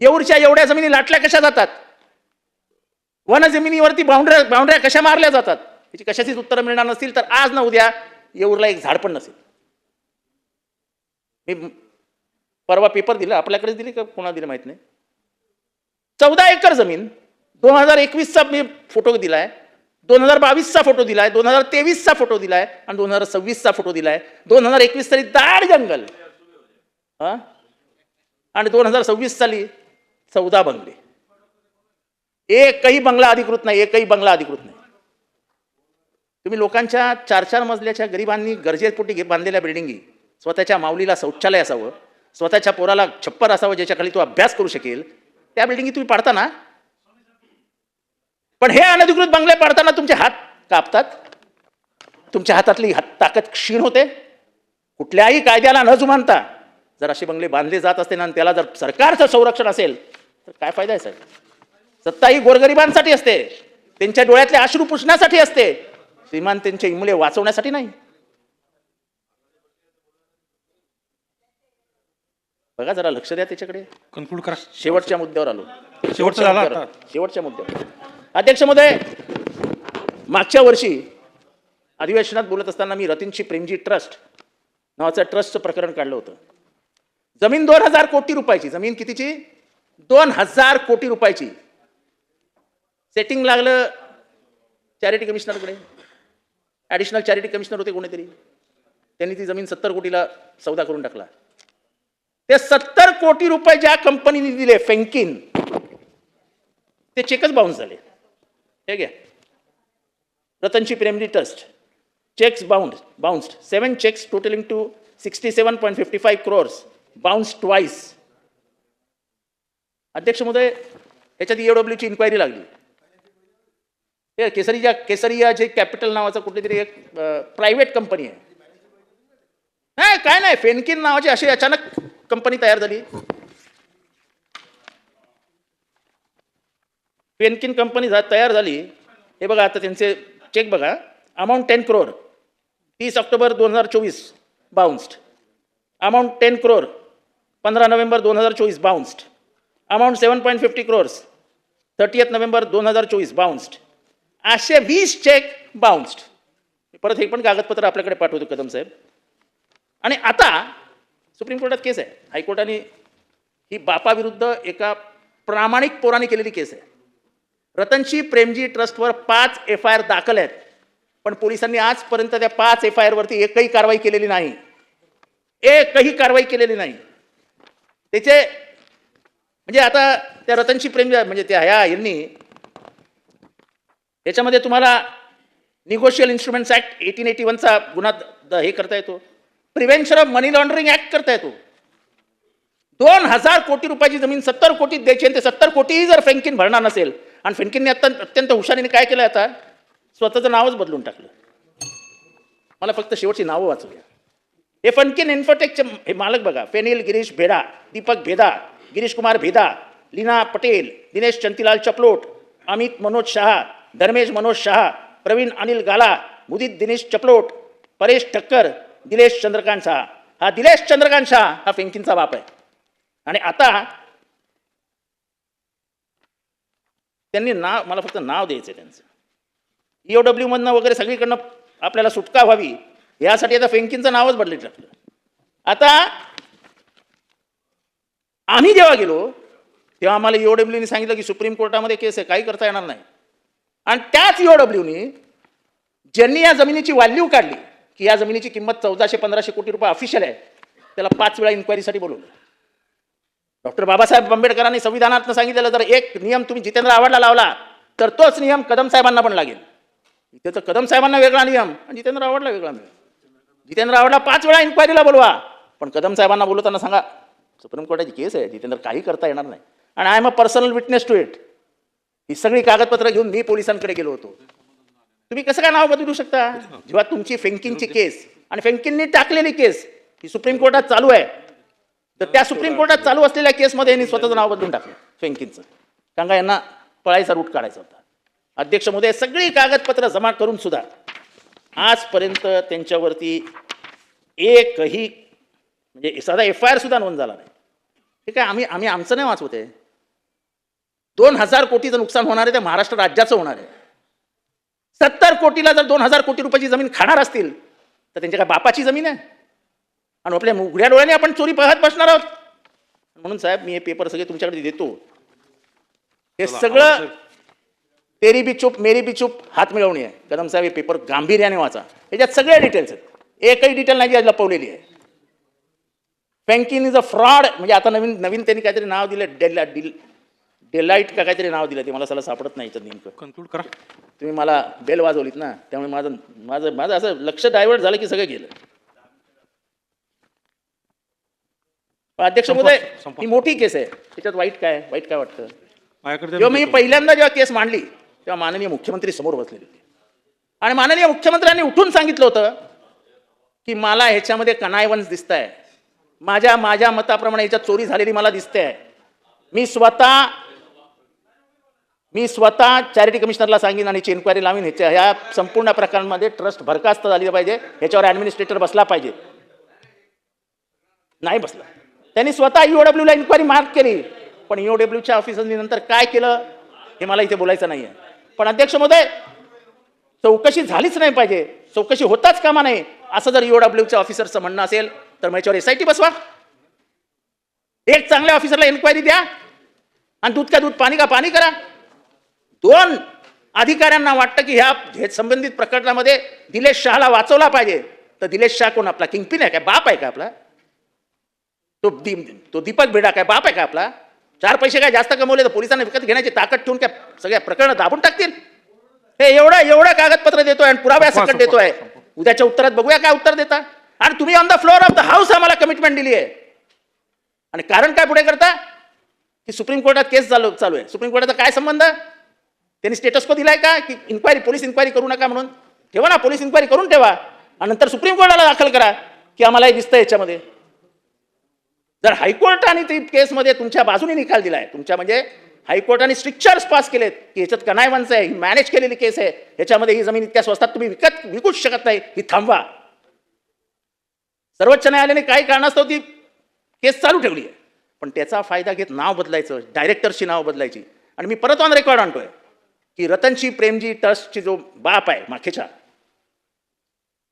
Speaker 1: येऊरच्या एवढ्या जमिनी लाटल्या कशा जातात, वन जमिनीवरती बाउंड्र्या कशा मारल्या जातात, याची कशाचीच उत्तरं मिळणार नसतील तर आज ना उद्या येऊरला एक झाड पण नसेल. मी परवा पेपर दिला, आपल्याकडेच दिले का कोणा दिले माहित नाही. 14 एकर जमीन, 2021चा मी फोटो दिलाय, 2022चा फोटो दिलाय, 2023चा फोटो दिलाय आणि 2026चा फोटो दिलाय. 2021 साली दाट जंगल आणि 2026 साली 14 बंगले. एकही बंगला अधिकृत नाही, एकही बंगला अधिकृत नाही. तुम्ही लोकांच्या 4-4 मजल्याच्या गरिबांनी गरजेपोटी बांधलेल्या बिल्डिंगी, स्वतःच्या माऊलीला शौचालय असावं, स्वतःच्या पोराला छप्पर असावं ज्याच्या खाली तो अभ्यास करू शकेल, त्या बिल्डिंगी तुम्ही पाडता ना. पण हे अनधिकृत बंगले पाडताना तुमचे हात कापतात, तुमच्या हातातली ताकद क्षीण होते. कुठल्याही कायद्याला न जुमानता जर असे बंगले बांधले जात असते ना, त्याला जर सरकारचं संरक्षण असेल तर काय फायदा आहे साहेब. सत्ता ही गोरगरिबांसाठी असते, त्यांच्या डोळ्यातले अश्रू पुसण्यासाठी असते, श्रीमान त्यांचे इमले वाचवण्यासाठी नाही. बघा जरा लक्ष द्या त्याच्याकडे.
Speaker 2: कन्क्लूड करा.
Speaker 1: शेवटच्या मुद्द्यावर आलो.
Speaker 2: शेवटचा झाला
Speaker 1: मुद्द्यावर.
Speaker 2: आता.
Speaker 1: शेवटच्या मुद्द्यावर. अध्यक्ष महोदय, मागच्या वर्षी अधिवेशनात बोलत असताना मी रतीनची प्रेमजी ट्रस्ट नावाचं ट्रस्टचं प्रकरण काढलं होतं. जमीन 2000 कोटी रुपयाची. जमीन कितीची? 2000 कोटी रुपयाची. सेटिंग लागलं चॅरिटी कमिशनरकडे. ॲडिशनल चॅरिटी कमिशनर होते कोणीतरी. त्यांनी ती जमीन 70 कोटीला सौदा करून टाकला. ते 70 कोटी रुपये ज्या कंपनीने दिले फेंकिन, ते चेकच बाउन्स झाले. हे घ्या, रतनची Premji trust, cheques bounced 7 cheques totalling to 67.55 crores bounced twice. अध्यक्ष महोदय, याच्यात EOWची इन्क्वायरी लागली. हे केसरिया जे कॅपिटल नावाचं कुठेतरी एक प्रायव्हेट कंपनी आहे. नाही काय नाही, फेनकिन नावाची अशी अचानक कंपनी तयार झाली. फेनकिन कंपनी तयार झाली. हे बघा आता त्यांचे चेक बघा. Amount 10 crore 30 October 2024 bounced. Amount 10 crore 15 November 2024 bounced. Amount 7.50 crores 30 November 2024 bounced. असे 20 चेक बाउन्स्ड. परत हे पण कागदपत्र आपल्याकडे पाठवतो कदम साहेब. आणि आता सुप्रीम कोर्टात केस आहे. हायकोर्टाने ही बापाविरुद्ध एका प्रामाणिक पोराने केलेली केस आहे. रतनची प्रेमजी ट्रस्टवर 5 FIR दाखल आहेत, पण पोलिसांनी आजपर्यंत त्या 5 FIR वरती एकही कारवाई केलेली नाही. एकही कारवाई केलेली नाही. त्याचे म्हणजे आता त्या रतनची प्रेम म्हणजे त्या यांनी याच्यामध्ये तुम्हाला निगोशियल इन्स्ट्रुमेंट्स ऍक्ट 1881चा गुन्हा हे करता येतो. Prevention of money laundering act करता येतो. 2000 कोटी रुपयाची जमीन 70 कोटीत द्यायची आणि ते 70 कोटीही जर फेंकिन भरणार नसेल, आणि फेंकिनने अत्यंत हुशारीने काय केलं, आता स्वतःचं नावच बदलून टाकलं. मला फक्त शेवटची नावं वाचू द्या. हे फेंकिन इन्फोटेकचे हे मालक बघा. फेनिल गिरीश भेडा, दीपक भेदा, गिरीश कुमार भेदा, लीना पटेल, दिनेश चंतीलाल चपलोट, अमित मनोज शहा, धर्मेश मनोज शहा, प्रवीण अनिल गाला, मुदित दिनेश चपलोट, परेश ठक्कर, दिलेश चंद्रकांत शहा. हा दिलेश चंद्रकांत शहा हा फेंकिनचा बाप आहे. आणि आता त्यांनी नाव, मला फक्त नाव द्यायचं त्यांचं. EOW मधनं वगैरे सगळीकडनं आपल्याला सुटका व्हावी यासाठी आता फेंकिनचं नावच बदलत टाकलं. आता आम्ही जेव्हा गेलो तेव्हा आम्हाला EOWने सांगितलं की सुप्रीम कोर्टामध्ये केस आहे, काही करता येणार नाही. आणि त्याच EOWने ज्यांनी या जमिनीची व्हॅल्यू काढली की या जमिनीची किंमत 1400-1500 कोटी रुपये ऑफिशियल आहे, त्याला 5 वेळा इन्क्वायरीसाठी बोलवलं. डॉक्टर बाबासाहेब आंबेडकरांनी संविधानात सांगितलेलं, जर एक नियम तुम्ही जितेंद्र आव्हाडला लावला तर तोच नियम कदम साहेबांना पण लागेल. इथे तर कदम साहेबांना वेगळा नियम आणि जितेंद्र आव्हाडला वेगळा नियम. जितेंद्र आव्हाडला 5 वेळा इन्क्वायरीला बोलवा, पण कदम साहेबांना बोलवताना सांगा सुप्रीम कोर्टाची केस आहे, जितेंद्र काही करता येणार नाही. आणि I am a personal witness to it. ही सगळी कागदपत्र घेऊन मी पोलिसांकडे गेलो होतो. तुम्ही कसं काय नाव बदलू शकता जेव्हा तुमची फेंकिनची केस आणि फेंकिननी टाकलेली केस ही सुप्रीम कोर्टात चालू आहे, तर त्या सुप्रीम कोर्टात चालू असलेल्या केसमध्ये यांनी स्वतःचं नाव बदलून टाकलं फेंकिनचं. कारण का यांना पळायचा रूट काढायचा होता. अध्यक्ष महोदय, सगळी कागदपत्र जमा करून सुद्धा आजपर्यंत त्यांच्यावरती एकही म्हणजे साधा FIR सुद्धा नोंद झाला नाही. ठीक आहे, आम्ही आमचं नाही वाचवत आहे. 2000 कोटीचं नुकसान होणार आहे ते महाराष्ट्र राज्याचं होणार आहे. 70 कोटीला जर 2000 कोटी रुपयाची जमीन खाणार असतील तर त्यांच्या काय बापाची जमीन आहे? आणि आपल्या उघड्या डोळ्याने आपण चोरी पाहत बसणार आहोत. म्हणून साहेब, मी हे पेपर सगळे तुमच्याकडे देतो. हे सगळं तेरी बी चूप मेरी बी चूप हात मिळवणी आहे. कदम साहेब, हे पेपर गांभीर्याने वाचा. याच्यात सगळे डिटेल्स आहेत. एकही डिटेल नाही जी लपवलेली आहे. फेंकिन इज अ फ्रॉड. म्हणजे आता नवीन त्यांनी काहीतरी नाव दिलं, डेलाइट का काहीतरी नाव दिलं, ते मला सगळं सापडत नाही इथं नेमकं.
Speaker 2: कन्क्लूड करा.
Speaker 1: तुम्ही मला बेल वाजवलीत ना, त्यामुळे माझं असं लक्ष डायव्हर्ट झालं की सगळं गेलं. अध्यक्ष महोदय, ही मोठी केस आहे. त्याच्यात वाईट काय वाटतं? जेव्हा मी पहिल्यांदा जेव्हा केस मांडली तेव्हा माननीय मुख्यमंत्री समोर बसलेले होते आणि माननीय मुख्यमंत्र्यांनी उठून सांगितलं होतं की मला ह्याच्यामध्ये कनायवन्स दिसत आहे. माझ्या मताप्रमाणे ह्याच्यात चोरी झालेली मला दिसते आहे. मी स्वतः चॅरिटी कमिशनरला सांगेन आणि इन्क्वायरी लावीन. ह्या संपूर्ण प्रकरणामध्ये ट्रस्ट बरखास्त झाली पाहिजे. ह्याच्यावर ॲडमिनिस्ट्रेटर बसला पाहिजे. नाही बसला. त्यांनी स्वतः ईओडब्ल्यूला इन्क्वायरी मार्क केली, पण ईओडब्ल्यूच्या ऑफिसरनी नंतर काय केलं हे मला इथे बोलायचं नाहीये. पण अध्यक्ष महोदय, चौकशी झालीच नाही पाहिजे, चौकशी होताच कामा नये, असं जर ईओडब्ल्यूच्या ऑफिसरचं म्हणणं असेल तर मग याच्यावर एसआयटी बसवा. एक चांगल्या ऑफिसरला इन्क्वायरी द्या आणि दूध का दूध पाणी का पाणी करा. दोन अधिकाऱ्यांना वाटतं की ह्या संबंधित प्रकरणामध्ये दिलेश शहाला वाचवला पाहिजे, तर दिलेश शाह कोण आपला किंगपिन आहे काय, बाप आहे का आपला? तो दीपक बेडा काय बाप आहे का आपला? 4 पैसे काय जास्त कमवले तर पोलिसांना विकत घेण्याची ताकद ठेवून काय सगळ्या प्रकरण दाबून टाकतील? हे एवढं कागदपत्र देतोय आणि पुराव्या सकट देतोय. उद्याच्या उत्तरात बघूया काय उत्तर देता. आणि तुम्ही on the floor of the house आम्हाला कमिटमेंट दिली आहे. आणि कारण काय पुढे करता की सुप्रीम कोर्टात केस चालू आहे. सुप्रीम कोर्टाचा काय संबंध? त्यांनी स्टेटस को दिलाय का की इन्क्वायरी, पोलीस इन्क्वायरी करू नका म्हणून? ठेवा ना, पोलीस इन्क्वायरी करून ठेवा आणि नंतर सुप्रीम कोर्टाला दाखल करा की आम्हाला हे दिसतं याच्यामध्ये. जर हायकोर्टाने ती केसमध्ये तुमच्या बाजूने निकाल दिलाय, तुमच्या म्हणजे हायकोर्टाने स्ट्रिक्चर्स पास केलेत की याच्यात कनायवंच आहे, ही मॅनेज केलेली केस आहे, याच्यामध्ये ही जमीन इतक्या स्वस्तात तुम्ही विकूच शकत नाही, ही थांबवा. सर्वोच्च न्यायालयाने काही कारणास्तव ती केस चालू ठेवली आहे, पण त्याचा फायदा घेत नाव बदलायचं, डायरेक्टरची नाव बदलायची. आणि मी परत ऑन रेकॉर्ड आणतोय की रतनजी प्रेमजी ट्रस्टची जो बाप आहे माखेचा,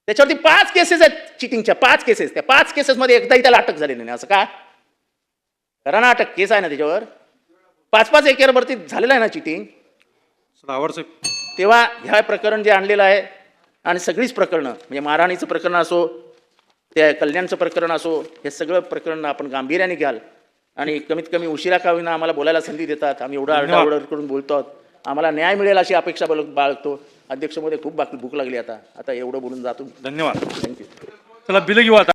Speaker 1: त्याच्यावरती 5 केसेस आहेत चिटिंगच्या, 5 केसेस. त्या 5 केसेसमध्ये एकदाही त्याला अटक झालेली नाही. असं का? करा ना अटक, केस आहे ना त्याच्यावर. 5-5 एकरवरती झालेलं आहे ना चिटिंग. तेव्हा ह्या प्रकरण जे आणलेलं आहे आणि सगळीच प्रकरणं म्हणजे महाराणीचं प्रकरण असो, त्या कल्याणचं प्रकरण असो, हे सगळं प्रकरण आपण गांभीर्याने घ्याल आणि कमीत कमी उशिरा का होईना आम्हाला बोलायला संधी देतात. आम्ही एवढा आरडाओरड करून बोलतो आहोत, आम्हाला न्याय मिळेल अशी अपेक्षा बाळगतो. अध्यक्ष महोदय, खूप भूक लागली आता एवढं बोलून जातो.
Speaker 2: धन्यवाद.
Speaker 1: थँक्यू.
Speaker 2: चला बिल घेऊ आता.